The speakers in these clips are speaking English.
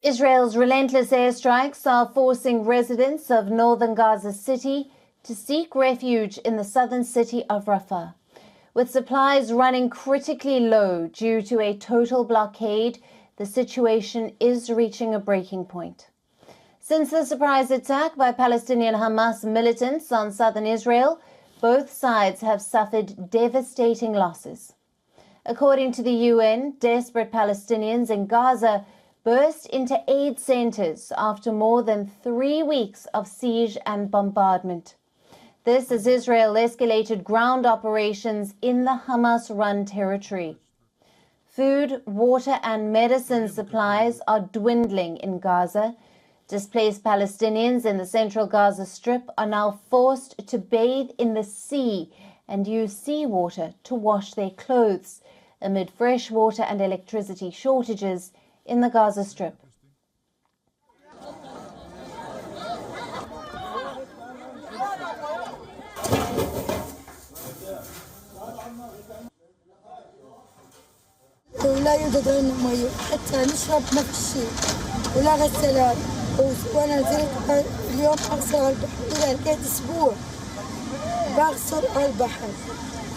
Israel's relentless airstrikes are forcing residents of Northern Gaza city to seek refuge in the southern city of Rafa. With supplies running critically low due to a total blockade, the situation is reaching a breaking point. Since the surprise attack by Palestinian Hamas militants on southern Israel, both sides have suffered devastating losses. According to the UN, desperate Palestinians in Gaza burst into aid centers after more than 3 weeks of siege and bombardment. This as Israel escalated ground operations in the Hamas-run territory. Food, water and medicine supplies are dwindling in Gaza. Displaced Palestinians in the central Gaza Strip are now forced to bathe in the sea and use seawater to wash their clothes amid fresh water and electricity shortages in the Gaza Strip. لا يوجد عندنا مي حتى نشرب ما في شيء ولا غسالات وانا نزلت اليوم اغسل على البحر الى لقيت اسبوع بغسل على البحر.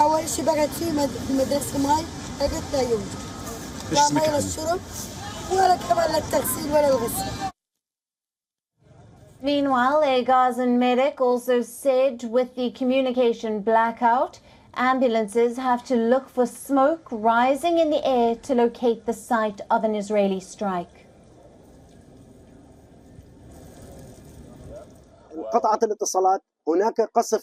اول شيء بقت في المدرسه مي لقيت لا يوجد لا مي للشرب ولا كمان للتغسيل ولا الغسل. Meanwhile, a Gazan medic also said with the communication blackout, ambulances have to look for smoke rising in the air to locate the site of an Israeli strike. انقطعت الاتصالات، هناك قصف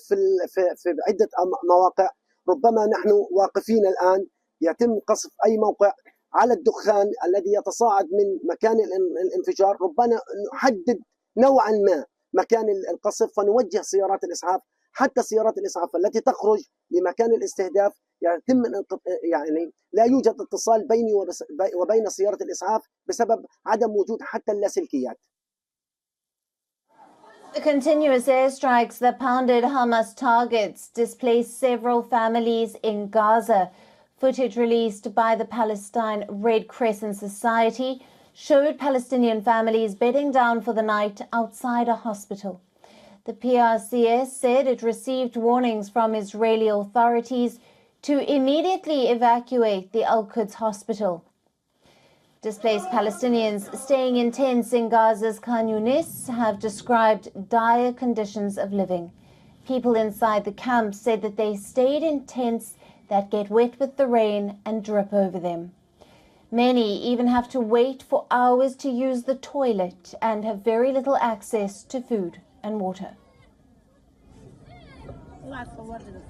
في عدة مواقع، ربما نحن واقفين الآن يتم قصف أي موقع على الدخان الذي يتصاعد من مكان الانفجار، ربما نحدد نوعا ما مكان القصف فنوجه سيارات الإسعاف، حتى سيارات الإسعاف التي تخرج لمكان الاستهداف يتم يعني لا يوجد اتصال بيني وبين سيارة الإسعاف بسبب عدم وجود حتى اللاسلكيات. The continuous airstrikes that pounded Hamas targets displaced several families in Gaza. Footage released by the Palestine Red Crescent Society showed Palestinian families bedding down for the night outside a hospital. The PRCS said it received warnings from Israeli authorities to immediately evacuate the Al-Quds hospital. Displaced Palestinians staying in tents in Gaza's Khan Yunis have described dire conditions of living. People inside the camp said that they stayed in tents that get wet with the rain and drip over them. Many even have to wait for hours to use the toilet and have very little access to food and water.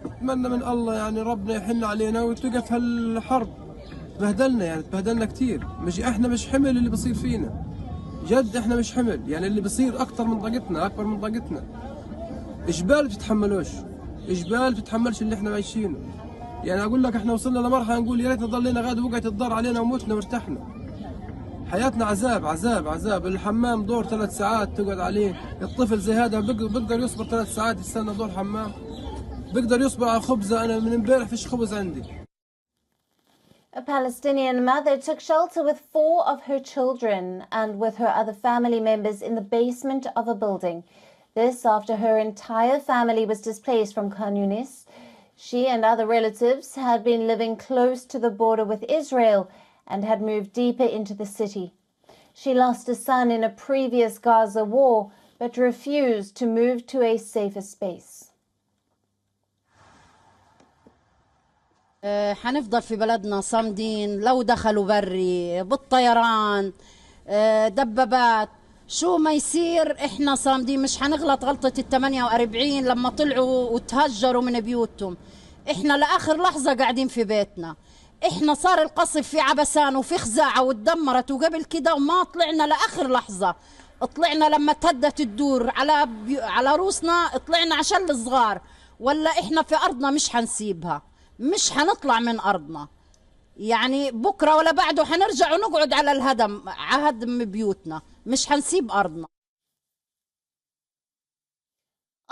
أتمنى من الله يعني ربنا يحن علينا وتوقف هالحرب. تبهدلنا كثير. احنا مش حمل اللي بصير فينا. جد احنا مش حمل، يعني اللي بصير أكثر من طاقتنا، أكبر من طاقتنا. إجبال بتتحملوش، إجبال بتتحملش اللي احنا عايشينه. يعني أقول لك احنا وصلنا لمرحلة نقول يا ريت ضلينا غاد وقعت الضار علينا وموتنا وارتحنا. حياتنا عذاب عذاب عذاب، الحمام دور 3 ساعات تقعد عليه، الطفل زي هذا بقدر يصبر 3 ساعات يستنى دور حمام. بقدر يصبر على خبزة، أنا من امبارح فيش خبز عندي. A Palestinian mother took shelter with 4 of her children and with her other family members in the basement of a building. This after her entire family was displaced from Khan Yunis. She and other relatives had been living close to the border with Israel and had moved deeper into the city. She lost a son in a previous Gaza war but refused to move to a safer space. حنفضل في بلدنا صامدين لو دخلوا بري بالطيران دبابات شو ما يصير احنا صامدين مش حنغلط غلطة ال48 لما طلعوا وتهجروا من بيوتهم. احنا لآخر لحظة قاعدين في بيتنا. احنا صار القصف في عبسان وفي خزاعة وتدمرت وقبل كده وما طلعنا لآخر لحظة. طلعنا لما تهدت الدور على روسنا طلعنا عشان الصغار ولا احنا في أرضنا مش حنسيبها. مش حنطلع من أرضنا يعني بكرة ولا بعده حنرجع ونقعد على الهدم هدم بيوتنا مش حنسيب أرضنا.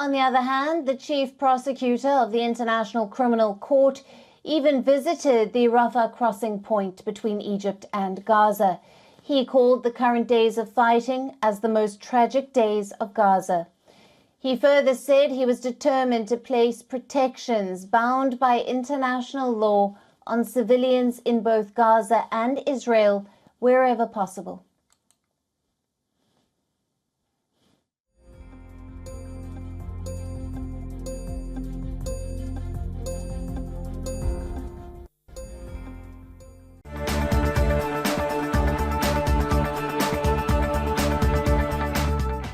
On the other hand, the chief prosecutor of the International Criminal Court even visited the Rafa crossing point between Egypt and Gaza. He called the current days of fighting as the most tragic days of Gaza. He further said he was determined to place protections bound by international law on civilians in both Gaza and Israel wherever possible.